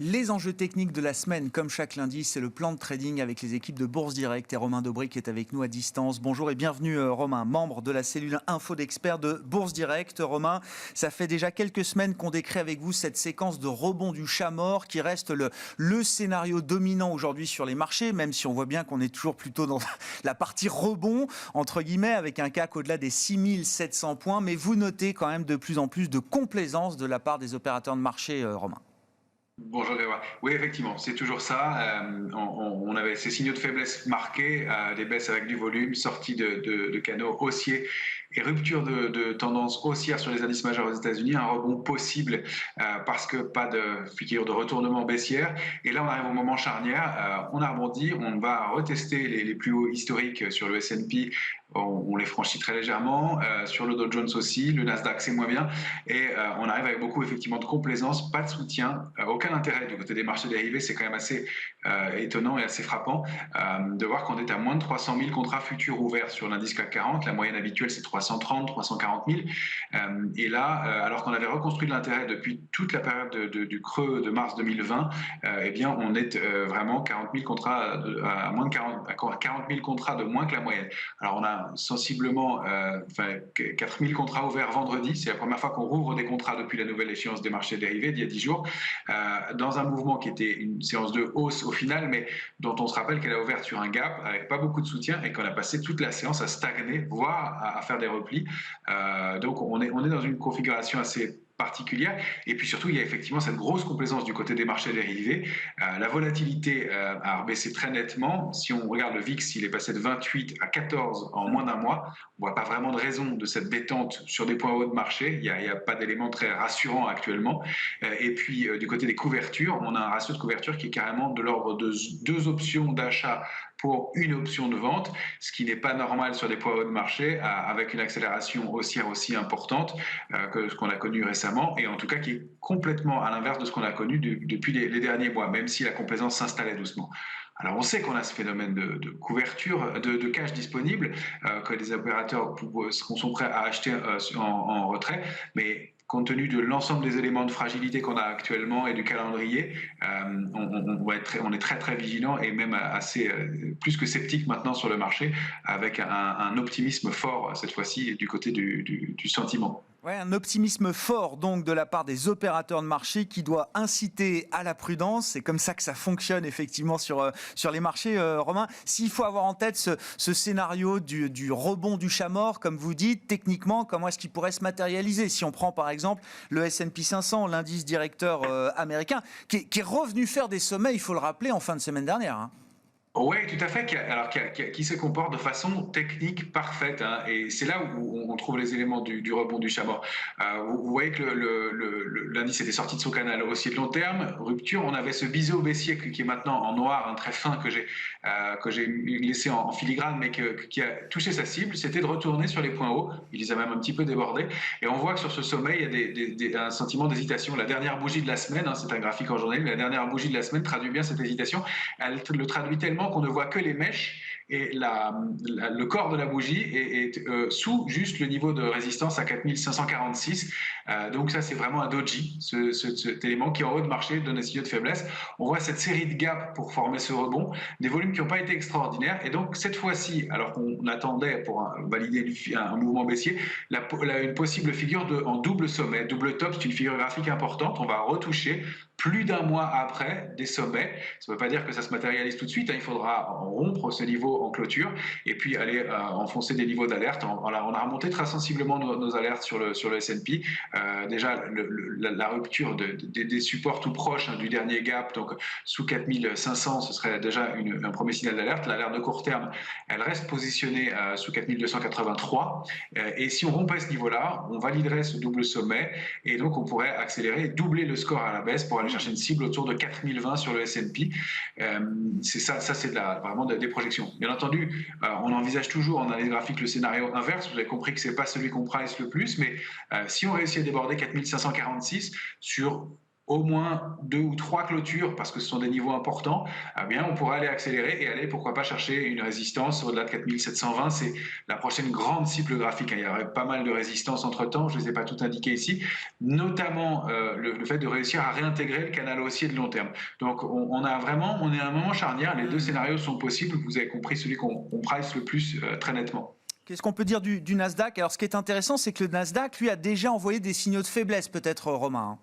Les enjeux techniques de la semaine, comme chaque lundi, c'est le plan de trading avec les équipes de Bourse Direct et Romain Dobry qui est avec nous à distance. Bonjour et bienvenue Romain, membre de la cellule info d'experts de Bourse Direct. Romain, ça fait déjà quelques semaines qu'on décrit avec vous cette séquence de rebond du chat mort qui reste le scénario dominant aujourd'hui sur les marchés, même si on voit bien qu'on est toujours plutôt dans la partie rebond, entre guillemets, avec un CAC au-delà des 6700 points. Mais vous notez quand même de plus en plus de complaisance de la part des opérateurs de marché, Romain. Bonjour Grégoire. Oui, effectivement, c'est toujours ça. On avait ces signaux de faiblesse marqués, des baisses avec du volume, sortie de canaux haussiers et rupture de tendance haussière sur les indices majeurs aux États-Unis, un rebond possible parce que pas de figure de retournement baissière. Et là, on arrive au moment charnière. On a rebondi, on va retester les plus hauts historiques sur le S&P. On les franchit très légèrement. Sur le Dow Jones aussi, le Nasdaq c'est moins bien. Et on arrive avec beaucoup effectivement de complaisance, pas de soutien, aucun intérêt du côté des marchés dérivés. C'est quand même assez étonnant et assez frappant de voir qu'on est à moins de 300 000 contrats futurs ouverts sur l'indice CAC 40. La moyenne habituelle c'est 330, 340 000. Et là, alors qu'on avait reconstruit de l'intérêt depuis toute la période du creux de mars 2020, eh bien on est vraiment 40 000 contrats à moins de 40 000 contrats de moins que la moyenne. Alors on a sensiblement 4 000 contrats ouverts vendredi. C'est la première fois qu'on rouvre des contrats depuis la nouvelle échéance des marchés dérivés d'il y a 10 jours, dans un mouvement qui était une séance de hausse au final, mais dont on se rappelle qu'elle a ouvert sur un gap avec pas beaucoup de soutien et qu'on a passé toute la séance à stagner, voire à faire des replis. Donc on est dans une configuration assez particulière. Et puis surtout, il y a effectivement cette grosse complaisance du côté des marchés dérivés. La volatilité a baissé très nettement. Si on regarde le VIX, il est passé de 28 à 14 en moins d'un mois. On ne voit pas vraiment de raison de cette détente sur des points hauts de marché. Il n'y a pas d'élément très rassurant actuellement. Et puis, du côté des couvertures, on a un ratio de couverture qui est carrément de l'ordre de 2 options d'achat pour une option de vente, ce qui n'est pas normal sur des poids hauts de marché, avec une accélération haussière aussi importante que ce qu'on a connu récemment, et en tout cas qui est complètement à l'inverse de ce qu'on a connu depuis les derniers mois, même si la complaisance s'installait doucement. Alors on sait qu'on a ce phénomène de couverture, de cash disponible, que les opérateurs sont prêts à acheter en retrait, mais compte tenu de l'ensemble des éléments de fragilité qu'on a actuellement et du calendrier, on est très très vigilant et même assez plus que sceptique maintenant sur le marché, avec un optimisme fort cette fois-ci du côté du sentiment. Ouais, un optimisme fort donc de la part des opérateurs de marché qui doit inciter à la prudence. C'est comme ça que ça fonctionne effectivement sur les marchés, Romain. S'il faut avoir en tête ce scénario du rebond du chat mort, comme vous dites, techniquement, comment est-ce qu'il pourrait se matérialiser? Si on prend par exemple le S&P 500, l'indice directeur américain, qui est revenu faire des sommets, il faut le rappeler, en fin de semaine dernière, hein. Oui, tout à fait, qui se comporte de façon technique parfaite, hein, et c'est là où on trouve les éléments du rebond du chat mort. Vous voyez que l'indice était sorti de son canal haussier de long terme, rupture, on avait ce biseau baissier qui est maintenant en noir, un très fin que j'ai laissé en filigrane, mais qui a touché sa cible, c'était de retourner sur les points hauts, il les a même un petit peu débordés, et on voit que sur ce sommet, il y a un sentiment d'hésitation. La dernière bougie de la semaine, hein, c'est un graphique en journée, mais la dernière bougie de la semaine traduit bien cette hésitation, elle le traduit tellement qu'on ne voit que les mèches et le corps de la bougie est sous juste le niveau de résistance à 4546. Donc ça, c'est vraiment un doji, cet élément qui en haut de marché donne un signal de faiblesse. On voit cette série de gaps pour former ce rebond, des volumes qui n'ont pas été extraordinaires. Et donc cette fois-ci, alors qu'on attendait pour valider un mouvement baissier, une possible figure en double sommet, double top, c'est une figure graphique importante. On va retoucher plus d'un mois après des sommets. Ça ne veut pas dire que ça se matérialise tout de suite, hein. Il faudra rompre ce niveau en clôture et puis aller enfoncer des niveaux d'alerte. On a remonté très sensiblement nos alertes sur le S&P. Déjà, la rupture des supports tout proches, hein, du dernier gap, donc sous 4500, ce serait déjà un premier signal d'alerte. L'alerte de court terme, elle reste positionnée sous 4283. Et si on rompait ce niveau-là, on validerait ce double sommet et donc on pourrait accélérer et doubler le score à la baisse pour aller chercher une cible autour de 4020 sur le S&P. C'est ça c'est vraiment des projections. Bien entendu, on envisage toujours en analyse graphique le scénario inverse. Vous avez compris que c'est pas celui qu'on price le plus, mais si on réussit à déborder 4546 sur au moins 2 ou 3 clôtures, parce que ce sont des niveaux importants, eh bien, on pourra aller accélérer et aller, pourquoi pas, chercher une résistance au-delà de 4720. C'est la prochaine grande cible graphique. Il y aurait pas mal de résistances entre-temps, je ne les ai pas toutes indiquées ici, notamment le fait de réussir à réintégrer le canal haussier de long terme. Donc, on est à un moment charnière. Les deux scénarios sont possibles. Vous avez compris celui qu'on price le plus très nettement. Qu'est-ce qu'on peut dire du Nasdaq? Alors, ce qui est intéressant, c'est que le Nasdaq, lui, a déjà envoyé des signaux de faiblesse, peut-être, Romain.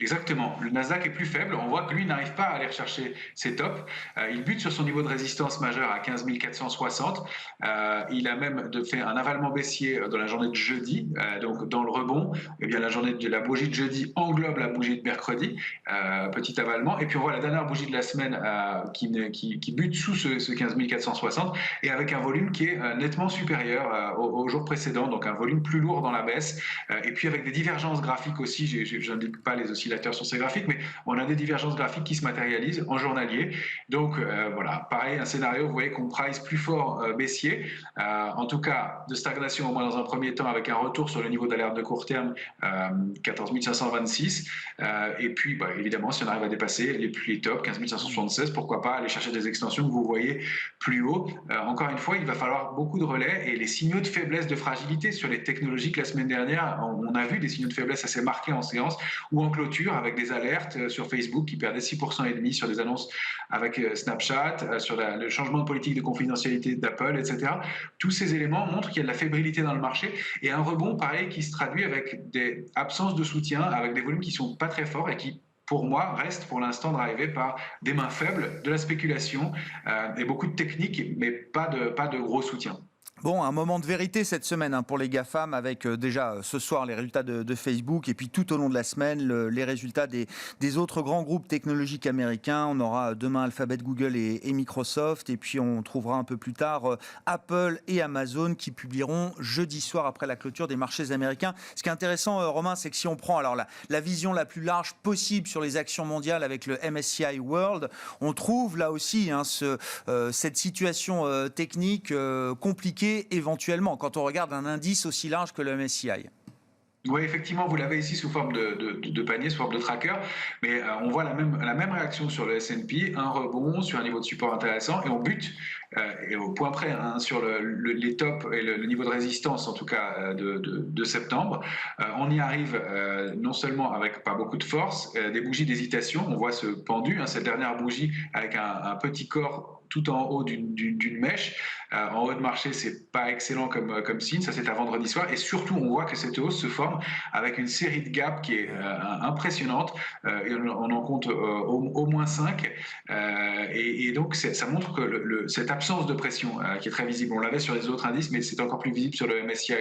Exactement. Le Nasdaq est plus faible. On voit que lui n'arrive pas à aller rechercher ses tops. Il bute sur son niveau de résistance majeur à 15 460. Il a même fait un avalement baissier dans la journée de jeudi. Donc, dans le rebond, eh bien, la journée de la bougie de jeudi englobe la bougie de mercredi. Petit avalement. Et puis, on voit la dernière bougie de la semaine qui bute sous ce 15 460 et avec un volume qui est nettement supérieur au jour précédent. Donc, un volume plus lourd dans la baisse. Et puis, avec des divergences graphiques aussi. Je n'indique pas les oscillateurs sur ces graphiques, mais on a des divergences graphiques qui se matérialisent en journalier. Donc voilà, pareil, un scénario, vous voyez qu'on price plus fort baissier, en tout cas de stagnation au moins dans un premier temps, avec un retour sur le niveau d'alerte de court terme 14 526, et puis évidemment si on arrive à dépasser les tops 15 576, pourquoi pas aller chercher des extensions que vous voyez plus haut. Encore une fois, il va falloir beaucoup de relais et les signaux de faiblesse, de fragilité sur les technologies que la semaine dernière, on a vu des signaux de faiblesse assez marqués en séance ou en clôture, avec des alertes sur Facebook qui perdaient 6,5% sur des annonces avec Snapchat, sur le changement de politique de confidentialité d'Apple, etc. Tous ces éléments montrent qu'il y a de la fébrilité dans le marché et un rebond pareil qui se traduit avec des absences de soutien, avec des volumes qui ne sont pas très forts et qui, pour moi, reste pour l'instant drivé par des mains faibles, de la spéculation et beaucoup de techniques, mais pas de gros soutien. Bon, un moment de vérité cette semaine pour les GAFAM, avec déjà ce soir les résultats de Facebook et puis tout au long de la semaine les résultats des autres grands groupes technologiques américains. On aura demain Alphabet, Google et Microsoft, et puis on trouvera un peu plus tard Apple et Amazon qui publieront jeudi soir après la clôture des marchés américains. Ce qui est intéressant, Romain, c'est que si on prend alors la vision la plus large possible sur les actions mondiales avec le MSCI World, on trouve là aussi cette situation technique compliquée éventuellement, quand on regarde un indice aussi large que le MSCI. Oui, effectivement, vous l'avez ici sous forme de panier, sous forme de tracker, mais on voit la même réaction sur le S&P, un rebond sur un niveau de support intéressant, et on bute et au point près sur les tops et le niveau de résistance, en tout cas de septembre. On y arrive non seulement avec pas beaucoup de force, des bougies d'hésitation, on voit ce pendu, cette dernière bougie avec un petit corps tout en haut d'une mèche. En haut de marché, c'est pas excellent comme signe. Ça, c'est à vendredi soir. Et surtout, on voit que cette hausse se forme avec une série de gaps qui est impressionnante. Et on en compte au moins 5. Et donc, ça montre que cette absence de pression qui est très visible, on l'avait sur les autres indices, mais c'est encore plus visible sur le MSCI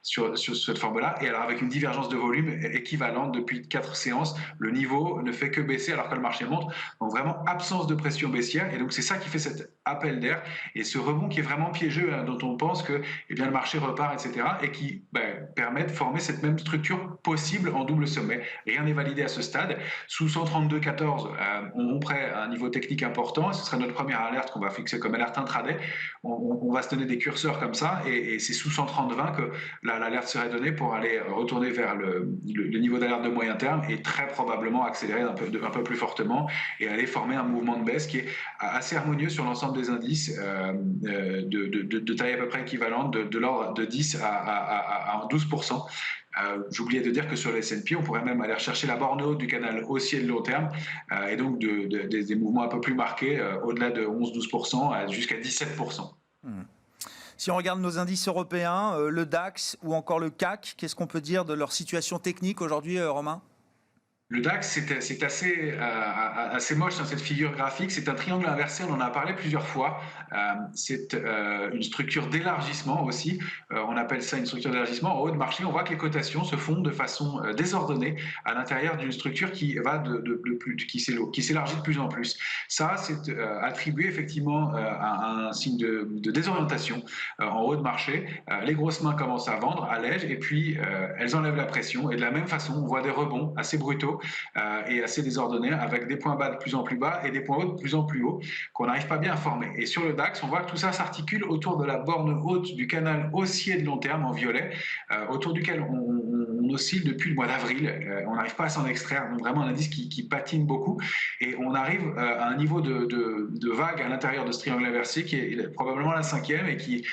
sur cette forme-là. Et alors, avec une divergence de volume équivalente depuis 4 séances, le niveau ne fait que baisser alors que le marché monte. Donc, vraiment, absence de pression baissière. Et donc, c'est ça qui fait cet appel d'air et ce rebond qui est vraiment piégeux, dont on pense que le marché repart, etc. et qui permet de former cette même structure possible en double sommet. Rien n'est validé à ce stade. Sous 132,14, on romperait un niveau technique important. Ce serait notre première alerte qu'on va fixer comme alerte intraday. On va se donner des curseurs comme ça et c'est sous 130,20 que l'alerte serait donnée pour aller retourner vers le niveau d'alerte de moyen terme et très probablement accélérer un peu plus fortement et aller former un mouvement de baisse qui est assez harmonieux sur l'ensemble des indices de taille à peu près équivalente, de l'ordre de 10 à 12%. J'oubliais de dire que sur le S&P, on pourrait même aller rechercher la borne haute du canal haussier de long terme et donc des mouvements un peu plus marqués, au-delà de 11-12% jusqu'à 17%. Si on regarde nos indices européens, le DAX ou encore le CAC, qu'est-ce qu'on peut dire de leur situation technique aujourd'hui, Romain ? Le DAX, c'est assez moche dans cette figure graphique. C'est un triangle inversé, on en a parlé plusieurs fois. C'est une structure d'élargissement aussi. On appelle ça une structure d'élargissement. En haut de marché, on voit que les cotations se font de façon désordonnée à l'intérieur d'une structure qui qui s'élargit de plus en plus. Ça, c'est attribué effectivement à un signe de désorientation en haut de marché. Les grosses mains commencent à vendre, allègent, et puis elles enlèvent la pression. Et de la même façon, on voit des rebonds assez brutaux et assez désordonné, avec des points bas de plus en plus bas et des points hauts de plus en plus hauts qu'on n'arrive pas bien à former. Et sur le DAX, on voit que tout ça s'articule autour de la borne haute du canal haussier de long terme en violet, autour duquel on oscille depuis le mois d'avril. On n'arrive pas à s'en extraire. Donc vraiment un indice qui patine beaucoup. Et on arrive à un niveau de vague à l'intérieur de ce triangle inversé qui est probablement la 5e et qui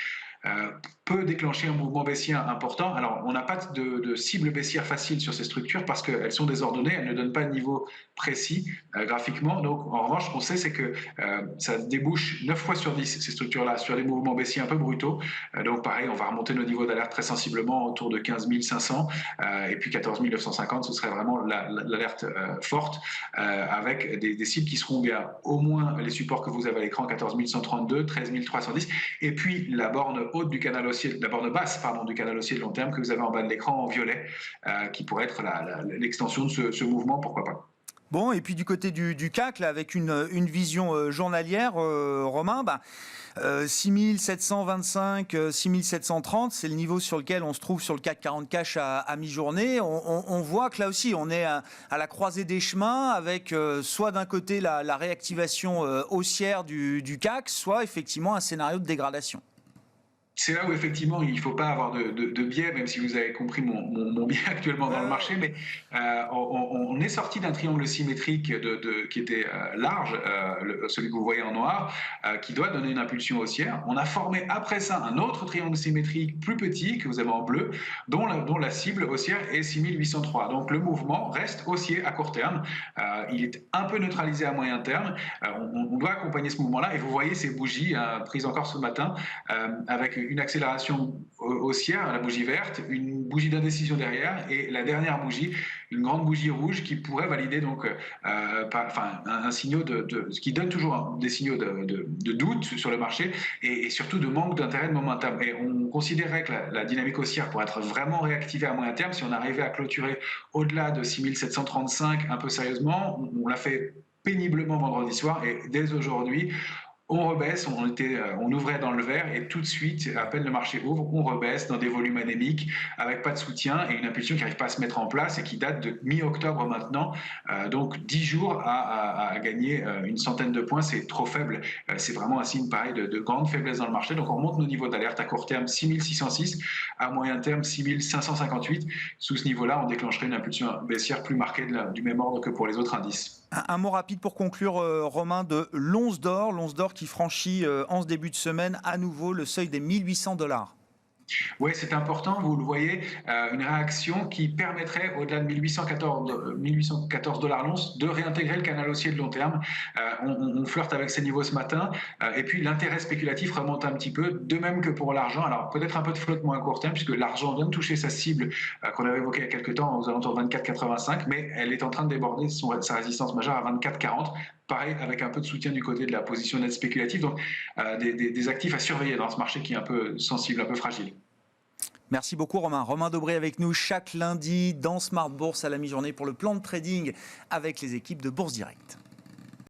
peut déclencher un mouvement baissier important. Alors, on n'a pas de cible baissière facile sur ces structures parce qu'elles sont désordonnées, elles ne donnent pas de niveau précis graphiquement. Donc, en revanche, ce qu'on sait, c'est que ça débouche 9 fois sur 10, ces structures-là, sur des mouvements baissiers un peu brutaux. Donc, pareil, on va remonter nos niveaux d'alerte très sensiblement autour de 15 500 et puis 14 950, ce serait vraiment l'alerte forte avec des cibles qui seront bien au moins les supports que vous avez à l'écran, 14 132, 13 310, et puis la borne haute du canal haussier, la borne basse du canal haussier de long terme que vous avez en bas de l'écran en violet, qui pourrait être l'extension de ce mouvement, pourquoi pas. Bon, et puis du côté du CAC, là, avec une vision journalière, Romain, 6725, 6730, c'est le niveau sur lequel on se trouve sur le CAC 40 cash à mi-journée. On voit que là aussi, on est à la croisée des chemins avec soit d'un côté la réactivation haussière du CAC, soit effectivement un scénario de dégradation. C'est là où effectivement il ne faut pas avoir de biais, même si vous avez compris mon biais actuellement dans le marché, mais on est sorti d'un triangle symétrique qui était large, celui que vous voyez en noir, qui doit donner une impulsion haussière. On a formé après ça un autre triangle symétrique plus petit que vous avez en bleu, dont la cible haussière est 6803. Donc le mouvement reste haussier à court terme. Il est un peu neutralisé à moyen terme. On doit accompagner ce mouvement-là, et vous voyez ces bougies prises encore ce matin avec une accélération haussière, la bougie verte, une bougie d'indécision derrière, et la dernière bougie, une grande bougie rouge qui pourrait valider donc un signal ce qui donne toujours des signaux de doute sur le marché et surtout de manque d'intérêt de momentum. Et on considérait que la dynamique haussière pourrait être vraiment réactivée à moyen terme si on arrivait à clôturer au-delà de 6735 un peu sérieusement. On l'a fait péniblement vendredi soir, et dès aujourd'hui, on rebaisse, on ouvrait dans le vert, et tout de suite, à peine le marché ouvre, on rebaisse dans des volumes anémiques avec pas de soutien et une impulsion qui n'arrive pas à se mettre en place et qui date de mi-octobre maintenant. Donc 10 jours à gagner une centaine de points, c'est trop faible. C'est vraiment un signe pareil de grande faiblesse dans le marché. Donc on monte nos niveaux d'alerte à court terme 6606, à moyen terme 6558. Sous ce niveau-là, on déclencherait une impulsion baissière plus marquée du même ordre que pour les autres indices. Un mot rapide pour conclure, Romain, de l'once d'or qui franchit en ce début de semaine à nouveau le seuil des $1800. Oui, c'est important, vous le voyez, une réaction qui permettrait, au-delà de 1814 $ l'once, de réintégrer le canal haussier de long terme. On flirte avec ces niveaux ce matin, et puis l'intérêt spéculatif remonte un petit peu, de même que pour l'argent. Alors peut-être un peu de flottement à court terme, puisque l'argent vient de toucher sa cible qu'on avait évoquée il y a quelques temps, aux alentours de 24,85, mais elle est en train de déborder sa résistance majeure à 24,40. Pareil, avec un peu de soutien du côté de la position nette spéculative. Donc des actifs à surveiller dans ce marché qui est un peu sensible, un peu fragile. Merci beaucoup Romain. Romain Dobré avec nous chaque lundi dans Smart Bourse à la mi-journée pour le plan de trading avec les équipes de Bourse Direct.